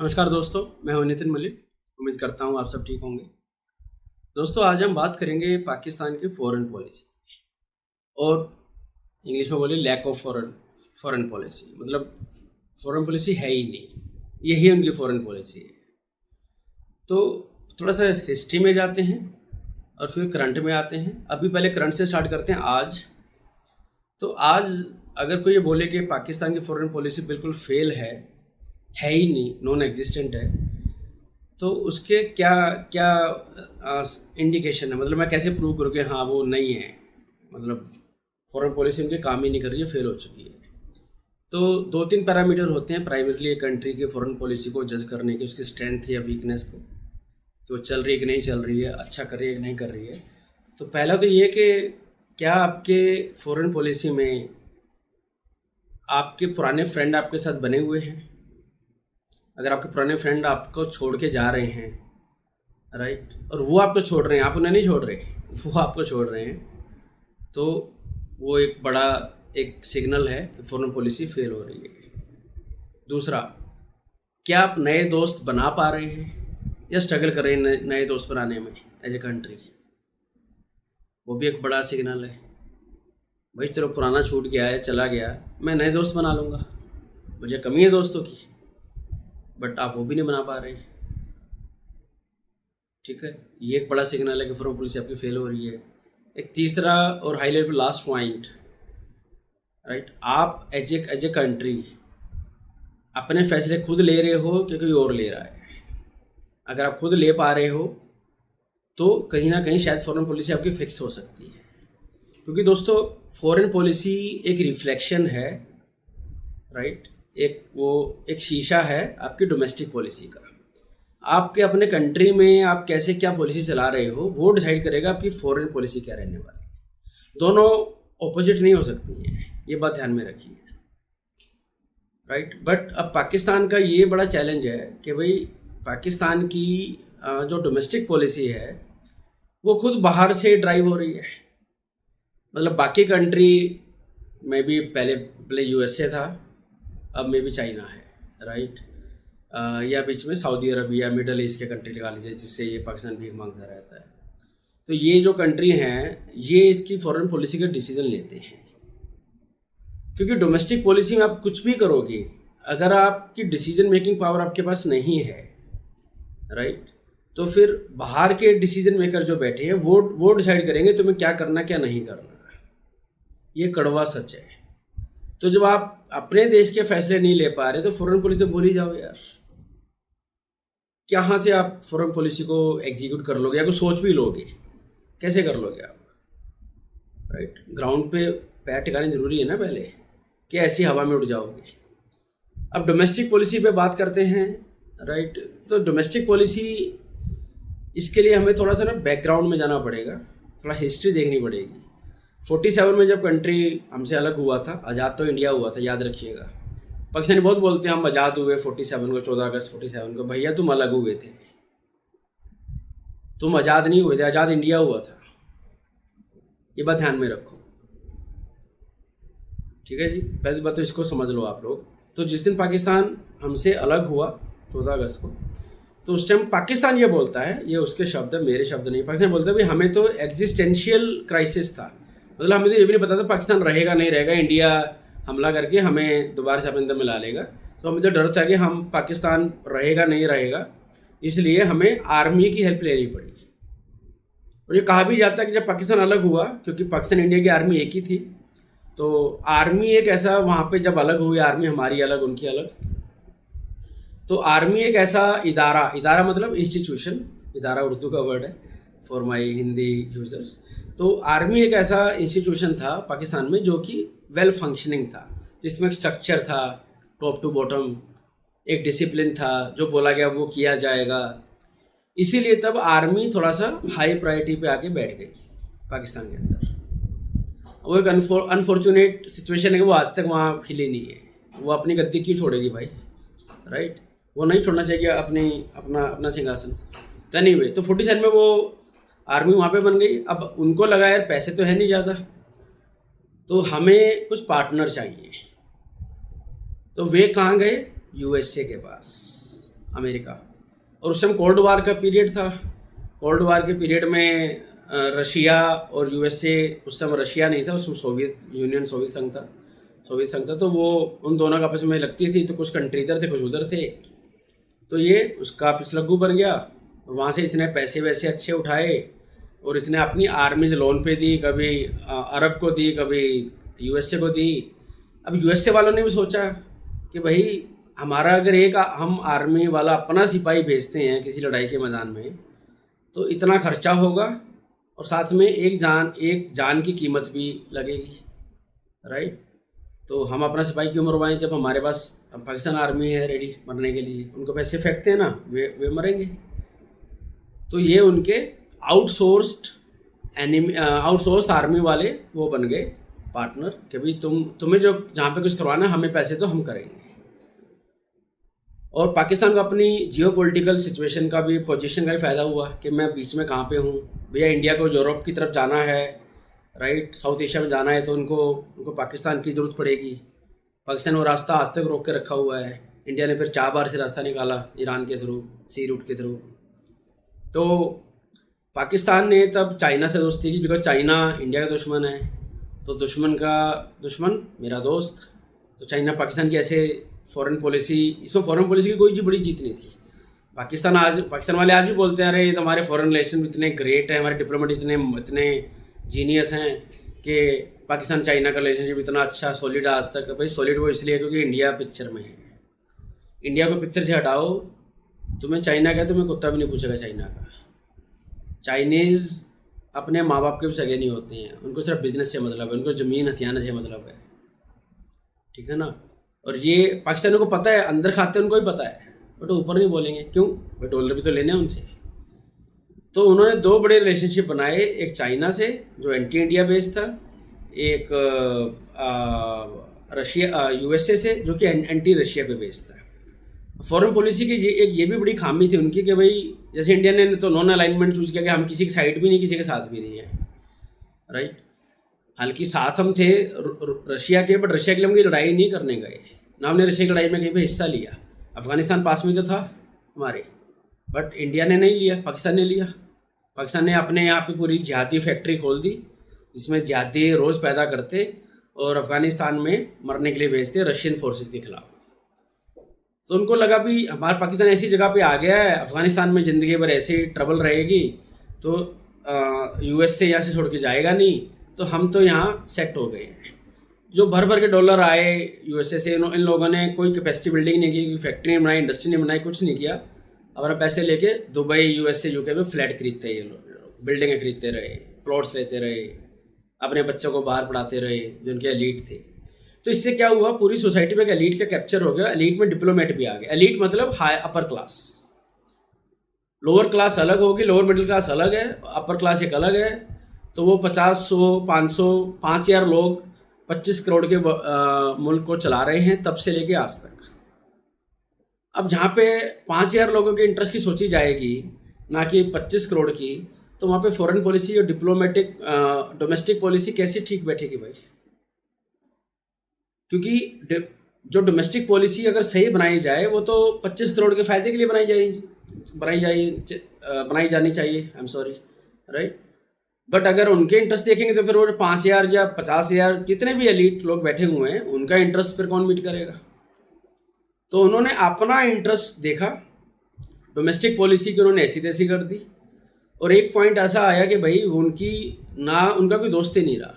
नमस्कार दोस्तों, मैं हूं नितिन मलिक। उम्मीद करता हूं आप सब ठीक होंगे। दोस्तों, आज हम बात करेंगे पाकिस्तान की फॉरेन पॉलिसी और इंग्लिश में बोलिए लैक ऑफ फॉरेन पॉलिसी। मतलब फॉरेन पॉलिसी है ही नहीं, यही उनकी फॉरेन पॉलिसी है। तो थोड़ा सा हिस्ट्री में जाते हैं और फिर करंट में आते हैं। अभी पहले करंट से स्टार्ट करते हैं। आज अगर कोई ये बोले कि पाकिस्तान की फॉरेन पॉलिसी बिल्कुल फेल है ही नहीं, नॉन एग्जिस्टेंट है, तो उसके क्या क्या इंडिकेशन है? मतलब मैं कैसे प्रूव करूँ कि हाँ वो नहीं है, मतलब फॉरेन पॉलिसी उनके काम ही नहीं कर रही है, फेल हो चुकी है। तो 2-3 पैरामीटर होते हैं प्राइमरीली एक कंट्री की फॉरेन पॉलिसी को जज करने के, उसकी स्ट्रेंथ या वीकनेस को, कि वो चल रही है कि नहीं चल रही है, अच्छा कर रही है कि नहीं कर रही है। तो पहला तो ये कि क्या आपके फॉरेन पॉलिसी में आपके पुराने फ्रेंड आपके साथ बने हुए हैं? अगर आपके पुराने फ्रेंड आपको छोड़ के जा रहे हैं, राइट, और वो आपको छोड़ रहे हैं, आप उन्हें नहीं छोड़ रहे, वो आपको छोड़ रहे हैं, तो वो एक बड़ा एक सिग्नल है कि फॉरेन पॉलिसी फेल हो रही है। दूसरा, क्या आप नए दोस्त बना पा रहे हैं या स्ट्रगल कर रहे हैं नए दोस्त बनाने में एज ए कंट्री? वो भी एक बड़ा सिग्नल है। भाई चलो, पुराना छूट गया है, चला गया, मैं नए दोस्त बना लूँगा, मुझे कमी है दोस्तों की, बट आप वो भी नहीं बना पा रहे। ठीक है, ये एक बड़ा सिग्नल है कि फॉरेन पॉलिसी आपकी फेल हो रही है। एक तीसरा और high level last point, right, आप एज ए कंट्री अपने फैसले खुद ले रहे हो कि कोई और ले रहा है? अगर आप खुद ले पा रहे हो तो कहीं ना कहीं शायद फॉरेन पॉलिसी आपकी फिक्स हो सकती है। क्योंकि दोस्तों, फॉरेन पॉलिसी एक रिफ्लेक्शन है, राइट, एक शीशा है आपकी डोमेस्टिक पॉलिसी का। आपके अपने कंट्री में आप कैसे क्या पॉलिसी चला रहे हो, वो डिसाइड करेगा आपकी फॉरेन पॉलिसी क्या रहने वाली है। दोनों ऑपोजिट नहीं हो सकती हैं, ये बात ध्यान में रखिए, राइट। बट अब पाकिस्तान का ये बड़ा चैलेंज है कि भाई पाकिस्तान की जो डोमेस्टिक पॉलिसी है वो खुद बाहर से ड्राइव हो रही है। मतलब बाकी कंट्री में भी पहले यूएसए था, अब में भी चाइना है, राइट, या बीच में सऊदी अरबिया, मिडल ईस्ट के कंट्री लगा लीजिए, जिससे ये पाकिस्तान भीख मांगता रहता है। तो ये जो कंट्री हैं, ये इसकी फॉरेन पॉलिसी के डिसीजन लेते हैं। क्योंकि डोमेस्टिक पॉलिसी में आप कुछ भी करोगे, अगर आपकी डिसीजन मेकिंग पावर आपके पास नहीं है, राइट, तो फिर बाहर के डिसीजन मेकर जो बैठे हैं वो डिसाइड करेंगे तुम्हें क्या करना क्या नहीं करना। ये कड़वा सच है। तो जब आप अपने देश के फैसले नहीं ले पा रहे तो फॉरेन पॉलिसी भूल ही जाओ यार। कहाँ से आप फॉरेन पॉलिसी को एग्जीक्यूट कर लोगे या कुछ सोच भी लोगे? कैसे कर लोगे आप, राइट? ग्राउंड पे पैर टिकाने जरूरी है ना पहले, कि ऐसी हवा में उड़ जाओगे। अब डोमेस्टिक पॉलिसी पे बात करते हैं, राइट। तो डोमेस्टिक पॉलिसी, इसके लिए हमें थोड़ा सा ना बैकग्राउंड में जाना पड़ेगा, थोड़ा हिस्ट्री देखनी पड़ेगी। 47 में जब कंट्री हमसे अलग हुआ था, आज़ाद तो इंडिया हुआ था, याद रखिएगा। पाकिस्तानी बहुत बोलते हैं हम आज़ाद हुए 47 को, 14 अगस्त 47 को। भैया तुम अलग हुए थे, तुम आज़ाद नहीं हुए थे, आज़ाद इंडिया हुआ था। ये बात ध्यान में रखो, ठीक है जी। पहली बात तो इसको समझ लो आप लोग। तो जिस दिन पाकिस्तान हमसे अलग हुआ 14 अगस्त को, तो उस टाइम पाकिस्तान ये बोलता है, ये उसके शब्द है, मेरे शब्द नहीं, पाकिस्तान बोलता है भाई हमें तो एग्जिस्टेंशियल क्राइसिस था। मतलब हमें तो ये भी नहीं पता था पाकिस्तान रहेगा नहीं रहेगा, इंडिया हमला करके हमें दोबारा से अपने अंदर मिला लेगा। तो हमें तो डर था कि हम पाकिस्तान रहेगा नहीं रहेगा, इसलिए हमें आर्मी की हेल्प लेनी पड़ी। और ये कहा भी जाता है कि जब पाकिस्तान अलग हुआ, क्योंकि पाकिस्तान इंडिया की आर्मी एक ही थी, तो आर्मी एक ऐसा, वहाँ पे जब अलग हुई आर्मी, हमारी अलग उनकी अलग, तो आर्मी एक ऐसा इदारा मतलब इंस्टीट्यूशन, इदारा उर्दू का वर्ड है फॉर माई हिंदी यूजर्स। तो आर्मी एक ऐसा इंस्टीट्यूशन था पाकिस्तान में जो कि वेल फंक्शनिंग था, जिसमें स्ट्रक्चर था टॉप टू बॉटम, एक डिसिप्लिन था, जो बोला गया वो किया जाएगा। इसीलिए तब आर्मी थोड़ा सा हाई प्रायोरिटी पे आके बैठ गई थी पाकिस्तान के अंदर। वो एक अनफॉर्चुनेट सिचुएशन है कि वो आज तक वहाँ हिली नहीं है। वो अपनी गद्दी क्यों छोड़ेगी भाई, राइट? वो नहीं छोड़ना चाहिए अपना सिंहासन। तो एनीवे, तो 47 में वो आर्मी वहाँ पे बन गई। अब उनको लगा यार पैसे तो है नहीं ज़्यादा, तो हमें कुछ पार्टनर चाहिए। तो वे कहाँ गए? यूएसए के पास। अमेरिका। और उस टाइम कोल्ड वार का पीरियड था। कोल्ड वार के पीरियड में रशिया और यूएसए, उस समय रशिया नहीं था, उसमें सोवियत यूनियन, सोवियत संघ था। तो वो उन दोनों का आपस में लगती थी, तो कुछ कंट्री इधर थे कुछ उधर थे। तो ये उसका पिछलग्गू बन गया। वहाँ से इसने पैसे वैसे अच्छे उठाए और इसने अपनी आर्मीज लोन पे दी, कभी अरब को दी, कभी यूएसए को दी। अब यूएसए वालों ने भी सोचा कि भाई हमारा अगर एक हम आर्मी वाला अपना सिपाही भेजते हैं किसी लड़ाई के मैदान में तो इतना खर्चा होगा और साथ में एक जान की कीमत भी लगेगी, राइट। तो हम अपना सिपाही क्यों मरवाएं जब हमारे पास पाकिस्तान आर्मी है रेडी मरने के लिए। उनको पैसे फेंकते हैं ना, वे मरेंगे। तो ये उनके आउटसोर्स आर्मी वाले वो बन गए पार्टनर कि भाई तुम्हें जो जहाँ पे कुछ करवाना हमें पैसे तो हम करेंगे। और पाकिस्तान को अपनी जियोपॉलिटिकल सिचुएशन का भी, पोजीशन का भी फ़ायदा हुआ कि मैं बीच में कहाँ पे हूँ। भैया इंडिया को यूरोप की तरफ जाना है, राइट, साउथ एशिया में जाना है, तो उनको पाकिस्तान की ज़रूरत पड़ेगी। पाकिस्तान वो रास्ता आज तक रोक के रखा हुआ है। इंडिया ने फिर 4 बार से रास्ता निकाला, ईरान के थ्रू, सी रूट के थ्रू। तो पाकिस्तान ने तब चाइना से दोस्ती की, बिकॉज चाइना इंडिया का दुश्मन है, तो दुश्मन का दुश्मन मेरा दोस्त। तो चाइना पाकिस्तान की ऐसे फॉरेन पॉलिसी, इसमें फॉरेन पॉलिसी की कोई बड़ी जीत नहीं थी। पाकिस्तान वाले आज भी बोलते हैं अरे ये तो हमारे फॉरेन रिलेशन इतने ग्रेट हैं, हमारे डिप्लोमेट इतने जीनियस हैं कि पाकिस्तान चाइना का रिलेशनशिप इतना अच्छा सॉलिड आज तक। भाई सॉलिड वो इसलिए क्योंकि इंडिया पिक्चर में है। इंडिया को पिक्चर से हटाओ, तुम्हें चाइना का तुम्हें कुत्ता भी नहीं पूछेगा चाइना का। चाइनीज़ अपने माँ बाप के भी सगे नहीं होते हैं, उनको सिर्फ बिजनेस से मतलब है, उनको ज़मीन हथियाने से मतलब है, ठीक है ना। और ये पाकिस्तानियों को पता है, अंदर खाते उनको भी पता है, बट ऊपर नहीं बोलेंगे। क्यों भाई, डॉलर भी तो लेने हैं उनसे। तो उन्होंने 2 बड़े रिलेशनशिप बनाए, एक चाइना से जो एंटी इंडिया बेस्ड था, एक रशिया यूएसए से जो कि एंटी रशिया पे बेस्ड था। फॉरेन पॉलिसी की ये भी बड़ी खामी थी उनकी कि भाई जैसे इंडिया ने तो नॉन अलाइनमेंट चूज़ किया कि हम किसी की साइड भी नहीं, किसी के साथ भी नहीं है, राइट। हालांकि साथ हम थे रशिया के, बट रशिया के लिए हम कोई लड़ाई नहीं करने गए ना, हमने रशिया की लड़ाई में कहीं पर हिस्सा लिया। अफगानिस्तान पास में तो था हमारे, बट इंडिया ने नहीं लिया, पाकिस्तान ने लिया। पाकिस्तान ने अपने यहाँ पे पूरी जिहादी फैक्ट्री खोल दी जिसमें जिहादी रोज़ पैदा करते और अफ़गानिस्तान में मरने के लिए भेजते रशियन फोर्सेस के खिलाफ। तो उनको लगा भी हमारा पाकिस्तान ऐसी जगह पे आ गया है, अफ़गानिस्तान में ज़िंदगी भर ऐसी ट्रबल रहेगी, तो यूएस से यहाँ से छोड़ के जाएगा नहीं, तो हम तो यहाँ सेट हो गए हैं। जो भर भर के डॉलर आए यूएसए से, इन लोगों ने कोई कैपेसिटी बिल्डिंग नहीं की, फैक्ट्री नहीं बनाई, इंडस्ट्री नहीं बनाई, कुछ नहीं किया। अपना पैसे लेके दुबई, यूएसए, यूके में फ्लैट खरीदते ये लोग, बिल्डिंगें खरीदते रहे, प्लॉट्स लेते रहे, अपने बच्चों को बाहर पढ़ाते रहे जो उनके एलीट थे। तो इससे क्या हुआ, पूरी सोसाइटी में एलीट का कैप्चर हो गया। एलीट में डिप्लोमेट भी आ गए। एलीट मतलब high upper class, lower class अलग होगी, लोअर मिडिल क्लास अलग है, अपर क्लास एक अलग है। तो वो 50, 100, 500, 5,000 लोग 25 करोड़ के मुल्क को चला रहे हैं तब से लेके आज तक। अब जहाँ पे 5,000 लोगों के इंटरेस्ट की सोची जाएगी ना कि 25 करोड़ की, तो वहाँ पे फॉरेन पॉलिसी और डिप्लोमेटिक डोमेस्टिक पॉलिसी कैसे ठीक बैठेगी भाई। क्योंकि जो डोमेस्टिक पॉलिसी अगर सही बनाई जाए वो तो 25 करोड़ के फ़ायदे के लिए बनाई जानी चाहिए, I am sorry, right. But अगर उनके इंटरेस्ट देखेंगे तो फिर वो 5,000 या 50,000 जितने भी एलीट लोग बैठे हुए हैं उनका इंटरेस्ट फिर कौन मीट करेगा। तो उन्होंने अपना इंटरेस्ट देखा, डोमेस्टिक पॉलिसी की उन्होंने ऐसी तैसी कर दी। और एक पॉइंट ऐसा आया कि भाई उनका कोई दोस्त ही नहीं रहा,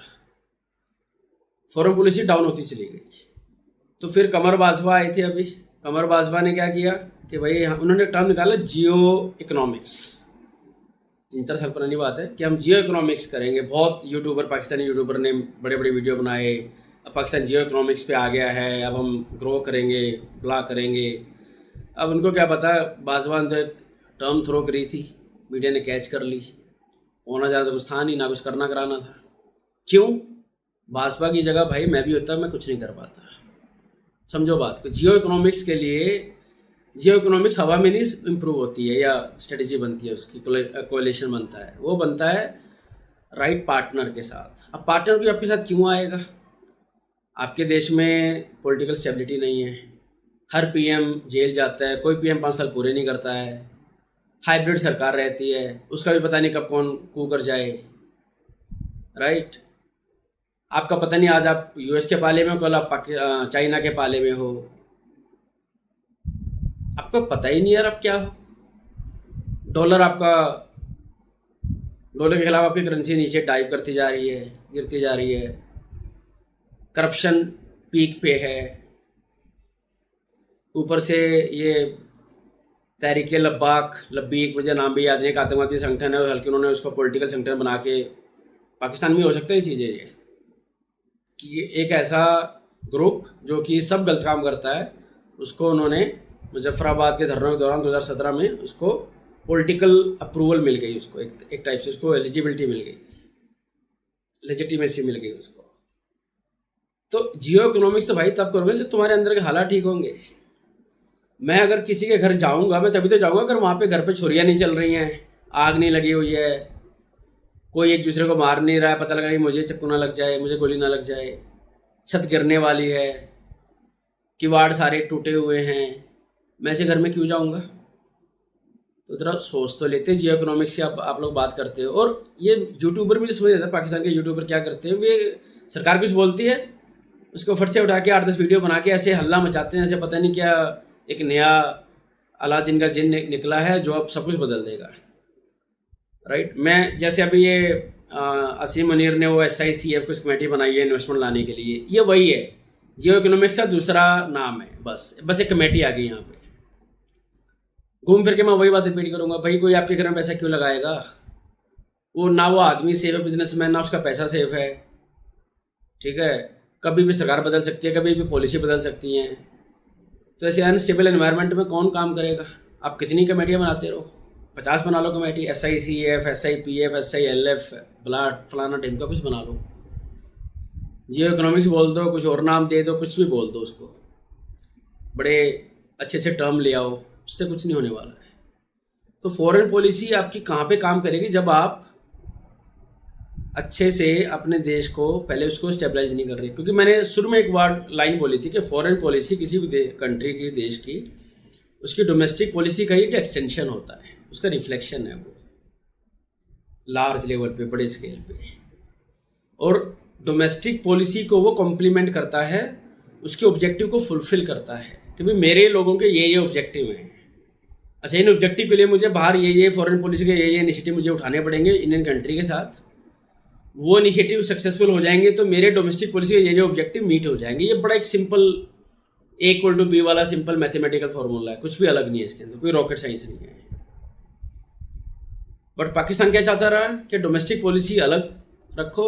फॉरेन पॉलिसी डाउन होती चली गई। तो फिर कमर बाजवा आए थे। अभी कमर बाजवा ने क्या किया कि भाई उन्होंने टर्म निकाला जियो इकोनॉमिक्स। 3-4 साल पुरानी बात है कि हम जियो इकोनॉमिक्स करेंगे। बहुत पाकिस्तानी यूट्यूबर ने बड़े बड़े वीडियो बनाए, अब पाकिस्तान जियो इकोनॉमिक्स पे आ गया है, अब हम ग्रो करेंगे, ब्ला करेंगे। अब उनको क्या पता, बाजवा ने टर्म थ्रो करी थी, मीडिया ने कैच कर ली, होना ज़्यादा कुछ था नहीं, ना कुछ करना कराना था। क्यों, बाजवा की जगह भाई मैं भी होता, मैं कुछ नहीं कर पाता। समझो बात को। जियो इकोनॉमिक्स के लिए, जियो इकोनॉमिक्स हवा में नहीं इम्प्रूव होती है या स्ट्रेटजी बनती है, उसकी कोalition बनता है, वो बनता है राइट पार्टनर के साथ। अब पार्टनर भी आपके साथ क्यों आएगा, आपके देश में पॉलिटिकल स्टेबिलिटी नहीं है, हर पीएम जेल जाता है, कोई पीएम 5 साल पूरे नहीं करता है, हाइब्रिड सरकार रहती है, उसका भी पता नहीं कब कौन कू कर जाए, राइट। आपका पता नहीं आज आप यूएस के पाले में हो, कल आप चाइना के पाले में हो, आपको पता ही नहीं यार आप क्या हो। डॉलर आपका, डॉलर के खिलाफ आपकी करेंसी नीचे डाइव करती जा रही है, गिरती जा रही है, करप्शन पीक पे है, ऊपर से ये तहरीक लब्बीक, मुझे नाम भी याद नहीं, एक आतंकवादी संगठन है, हल्के उन्होंने उसको पॉलिटिकल संगठन बना के, पाकिस्तान में हो सकता है ये चीज़ें, ये कि एक ऐसा ग्रुप जो कि सब गलत काम करता है, उसको उन्होंने मुजफ्फराबाद के धरनों के दौरान 2017 में उसको पॉलिटिकल अप्रूवल मिल गई, उसको एक टाइप से उसको एलिजिबिलिटी मिल गई, लेजिटिमेसी मिल गई उसको। तो जियो इकोनॉमिक्स तो भाई तब करोगे जब तुम्हारे अंदर के हालात ठीक होंगे। मैं अगर किसी के घर जाऊंगा, मैं तभी तो जाऊंगा अगर वहाँ पे घर पे छुरियाँ नहीं चल रही हैं, आग नहीं लगी हुई है, कोई एक दूसरे को मार नहीं रहा है, पता लगा कि मुझे चक्कू ना लग जाए, मुझे गोली ना लग जाए, छत गिरने वाली है, किवाड़ सारे टूटे हुए हैं, मैं ऐसे घर में क्यों जाऊंगा। तो ज़रा सोच तो लेते हैं। जियो इकोनॉमिक्स की आप लोग बात करते हो, और ये यूट्यूबर भी समझ रहता है, पाकिस्तान के यूट्यूबर क्या करते हैं, वे सरकार कुछ बोलती है उसको फट से उठा के 8-10 वीडियो बना के ऐसे हल्ला मचाते हैं, ऐसे पता नहीं क्या एक नया अलादीन का जिन निकला है जो अब सब कुछ बदल देगा, राइट। मैं जैसे अभी ये असीम मुनीर ने वो SICF कुछ कमेटी बनाई है इन्वेस्टमेंट लाने के लिए, ये वही है, जियो इकोनॉमिक्स का दूसरा नाम है, बस एक कमेटी आ गई यहाँ पे। घूम फिर के मैं वही बात रिपीट करूँगा, भाई कोई आपके घर में पैसा क्यों लगाएगा, वो ना वो आदमी सेफ है, बिजनेसमैन, ना उसका पैसा सेफ है, ठीक है। कभी भी सरकार बदल सकती है, कभी भी पॉलिसी बदल सकती हैं, तो ऐसे अनस्टेबल एनवायरनमेंट में कौन काम करेगा। आप कितनी कमेटियाँ बनाते रहो, 50 बना लो कमेटी, SICF, SIPF, SILF, फलाना ढिमका कुछ बना लो, जियो इकोनॉमिक्स बोल दो, कुछ और नाम दे दो, कुछ भी बोल दो उसको, बड़े अच्छे अच्छे टर्म ले आओ, उससे कुछ नहीं होने वाला है। तो फॉरेन पॉलिसी आपकी कहाँ पे काम करेगी, जब आप अच्छे से अपने देश को पहले उसको स्टेबलाइज नहीं कर रहे। क्योंकि मैंने शुरू में एक लाइन बोली थी कि फॉरेन पॉलिसी किसी भी कंट्री की, देश की, उसकी डोमेस्टिक पॉलिसी का एक एक्सटेंशन होता है, उसका रिफ्लेक्शन है वो, लार्ज लेवल पे, बड़े स्केल पे, और डोमेस्टिक पॉलिसी को वो कॉम्प्लीमेंट करता है, उसके ऑब्जेक्टिव को फुलफिल करता है कि भाई मेरे लोगों के ये ऑब्जेक्टिव हैं, अच्छा इन ऑब्जेक्टिव के लिए मुझे बाहर ये फॉरेन पॉलिसी के ये इनिशिएटिव मुझे उठाने पड़ेंगे इंडियन कंट्री के साथ, वो इनिशिएटिव सक्सेसफुल हो जाएंगे तो मेरे डोमेस्टिक पॉलिसी के ये ऑब्जेक्टिव मीट हो जाएंगे। ये बड़ा एक सिंपल A=B वाला सिंपल मैथमेटिकल फार्मूला है, कुछ भी अलग नहीं है इसके अंदर, कोई रॉकेट साइंस नहीं है। बट पाकिस्तान क्या चाहता रहा कि डोमेस्टिक पॉलिसी अलग रखो,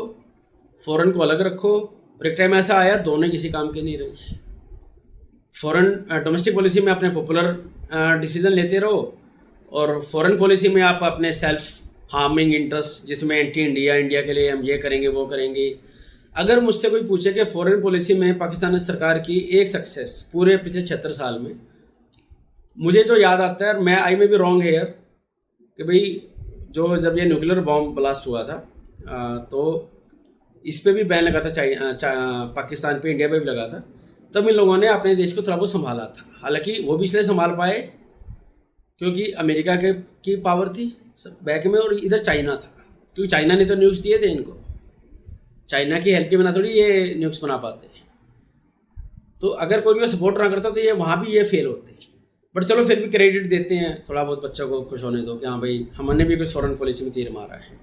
फॉरेन को अलग रखो, और एक टाइम ऐसा आया दोनों किसी काम के नहीं रही। फॉरेन डोमेस्टिक पॉलिसी में अपने पॉपुलर डिसीजन लेते रहो, और फॉरेन पॉलिसी में आप अपने सेल्फ हार्मिंग इंटरेस्ट, जिसमें एंटी इंडिया के लिए हम ये करेंगे वो करेंगे। अगर मुझसे कोई पूछे कि फॉरेन पॉलिसी में पाकिस्तान सरकार की एक सक्सेस पूरे पिछले 76 साल में, मुझे जो याद आता है, मैं आई में भी रॉन्ग है यार, कि भाई जब ये न्यूक्लियर बॉम्ब ब्लास्ट हुआ था तो इस पे भी बैन लगा था, पाकिस्तान पे, इंडिया पे भी लगा था, तब इन लोगों ने अपने देश को थोड़ा बहुत संभाला था। हालांकि वो भी इसलिए संभाल पाए क्योंकि अमेरिका की पावर थी बैक में, और इधर चाइना था, क्योंकि चाइना ने तो न्यूक्स दिए थे इनको, चाइना की हेल्प के बिना थोड़ी ये न्यूक्स बना पाते। तो अगर कोई भी सपोर्ट ना करता तो ये वहाँ भी ये फेल होते। बट चलो फिर भी क्रेडिट देते हैं, थोड़ा बहुत बच्चों को खुश होने दो कि हाँ भाई हमने भी कुछ फॉरेन पॉलिसी में तीर मारा है।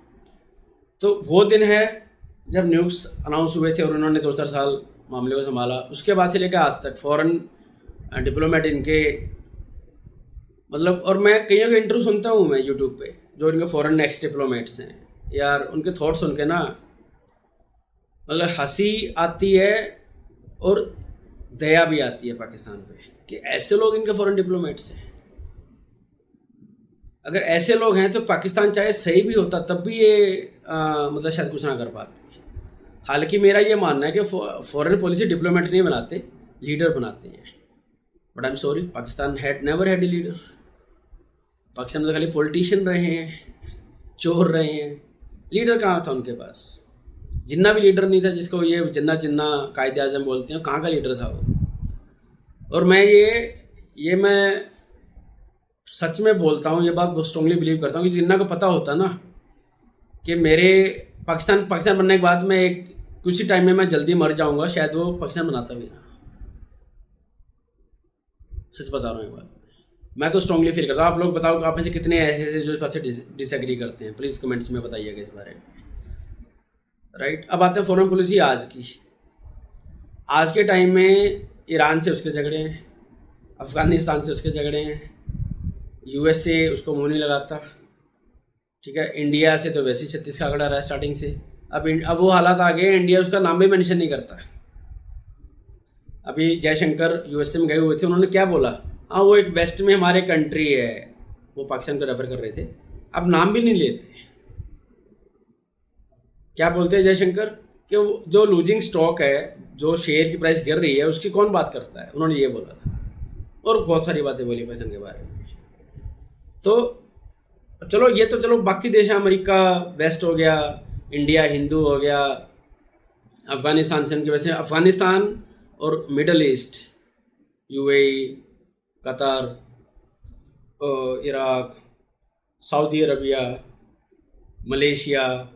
तो वो दिन है जब न्यूक्स अनाउंस हुए थे और उन्होंने 2-4 साल मामले को संभाला। उसके बाद से लेकर आज तक फॉरेन डिप्लोमेट इनके, मतलब, और मैं कईयों के इंटरव्यू सुनता हूँ मैं यूट्यूब पे, जो इनके फॉरेन एक्स डिप्लोमेट्स हैं यार, उनके थॉट्स सुन के ना मतलब हंसी आती है और दया भी आती है पाकिस्तान पे कि ऐसे लोग इनके फॉरेन डिप्लोमेट्स हैं। अगर ऐसे लोग हैं तो पाकिस्तान चाहे सही भी होता तब भी ये मतलब शायद कुछ ना कर पाते। हालांकि मेरा ये मानना है कि फॉरेन पॉलिसी डिप्लोमेट नहीं बनाते, लीडर बनाते हैं। But I am sorry, Pakistan never had a leader. Pakistan में तो खाली पॉलिटिशियन रहे हैं, चोर रहे हैं, लीडर कहाँ था उनके पास? जिन्ना भी लीडर नहीं था, जिसको ये जिन्ना कायदे आजम बोलते हैं, कहाँ का लीडर था वो? और मैं सच में बोलता हूँ, ये बात बहुत स्ट्रांगली बिलीव करता हूँ कि जिन्ना को पता होता ना कि मेरे पाकिस्तान बनने के बाद मैं कुछ ही टाइम में मैं जल्दी मर जाऊंगा, शायद वो पाकिस्तान बनाता भी ना। सच बता रहा हूँ ये बात, मैं तो स्ट्रांगली फील करता हूँ। आप लोग बताओ, आप में से कितने ऐसे जो इस बात से डिसएग्री करते हैं, प्लीज़ कमेंट्स में बताइएगा इस बारे में, राइट। अब आते हैं फॉरेन पॉलिसी आज के टाइम में ईरान से उसके झगड़े हैं, अफ़गानिस्तान से उसके झगड़े हैं, यूएस से उसको मुँह नहीं लगाता, ठीक है। इंडिया से तो वैसे ही 36 का आंकड़ा रहा है स्टार्टिंग से। अब वो हालात आ गए, इंडिया उसका नाम भी मेंशन नहीं करता। अभी जयशंकर यूएसए में गए हुए थे, उन्होंने क्या बोला, हाँ वो एक वेस्ट में हमारे कंट्री है, वो पाकिस्तान को रेफर कर रहे थे, अब नाम भी नहीं लेते। क्या बोलते हैं जयशंकर कि जो लूजिंग स्टॉक है, जो शेयर की प्राइस गिर रही है, उसकी कौन बात करता है, उन्होंने ये बोला था। और बहुत सारी बातें बोली पाकिस्तान के बारे में। तो चलो ये तो चलो बाकी देश हैं, अमेरिका वेस्ट हो गया, इंडिया हिंदू हो गया, अफ़गानिस्तान से उनकी वजह से अफ़गानिस्तान और middle east, UAE, Qatar, Iraq, Saudi Arabia, Malaysia,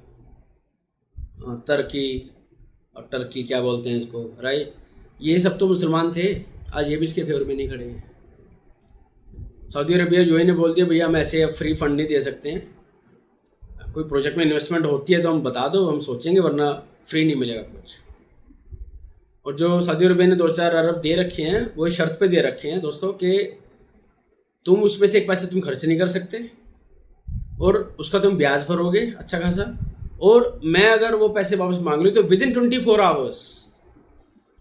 Turkey क्या बोलते हैं इसको, राइट, ये सब तो मुसलमान थे, आज ये भी इसके फेवर में नहीं खड़े हैं। सऊदी अरबिया यूएई ने बोल दिया भैया हम ऐसे फ्री फंड नहीं दे सकते हैं, कोई प्रोजेक्ट में इन्वेस्टमेंट होती है तो हम बता दो, हम सोचेंगे, वरना फ्री नहीं मिलेगा कुछ। और जो सऊदी अरबिया ने 2-4 अरब दे रखे हैं, वो शर्त पे दे रखे हैं दोस्तों कि तुम उसमें से एक पैसे तुम खर्च नहीं कर सकते और उसका तुम ब्याज भरोगे अच्छा खासा, और मैं अगर वो पैसे वापस मांग लूँ तो विदिन 24 आवर्स,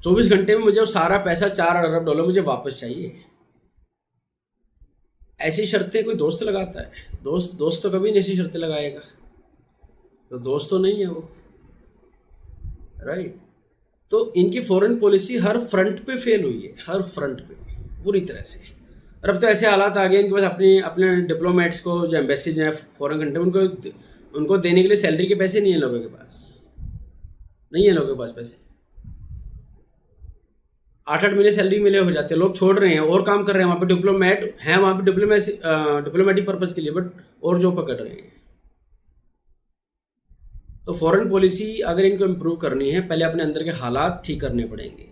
24 घंटे में मुझे वो सारा पैसा $4 अरब मुझे वापस चाहिए। ऐसी शर्तें कोई दोस्त लगाता है? दोस्त तो कभी नहीं ऐसी शर्तें लगाएगा, तो दोस्त तो नहीं है वो, राइट। तो इनकी फॉरेन पॉलिसी हर फ्रंट पे फेल हुई है, हर फ्रंट पे पूरी तरह से। और अब तो ऐसे हालात आ गए इनके पास, अपने डिप्लोमेट्स को, जो एम्बेसीज हैं फॉरेन कंट्री, उनको देने के लिए सैलरी के पैसे नहीं है लोगों के पास, नहीं है लोगों के पास पैसे। 8-8 महीने सैलरी मिले हो जाते हैं, लोग छोड़ रहे हैं और काम कर रहे हैं, वहाँ पे डिप्लोमेट हैं, वहाँ पे डिप्लोमेटिक पर्पज़ के लिए, बट और जॉब पकड़ रहे हैं। तो फॉरेन पॉलिसी अगर इनको इम्प्रूव करनी है, पहले अपने अंदर के हालात ठीक करने पड़ेंगे।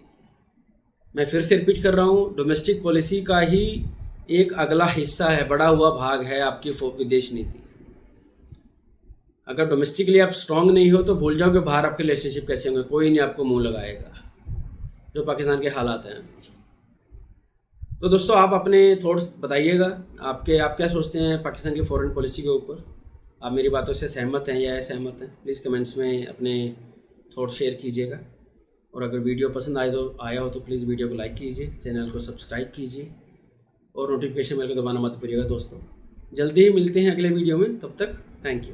मैं फिर से रिपीट कर रहा हूँ, डोमेस्टिक पॉलिसी का ही एक अगला हिस्सा है, बड़ा हुआ भाग है आपकी विदेश नीति। अगर डोमेस्टिकली आप स्ट्रांग नहीं हो तो भूल जाओ कि बाहर आपके रिलेशनशिप कैसे होंगे, कोई नहीं आपको मुंह लगाएगा, जो पाकिस्तान के हालात हैं। तो दोस्तों आप अपने थॉट्स बताइएगा, आप क्या सोचते हैं पाकिस्तान की फॉरेन पॉलिसी के ऊपर? आप मेरी बातों से सहमत हैं या असहमत हैं? प्लीज़ कमेंट्स में अपने थॉट्स शेयर कीजिएगा। और अगर वीडियो पसंद आया हो तो प्लीज़ वीडियो को लाइक कीजिए, चैनल को सब्सक्राइब कीजिए और नोटिफिकेशन बेल को दबाना मत भूलिएगा दोस्तों। जल्दी ही मिलते हैं अगले वीडियो में, तब तक थैंक यू।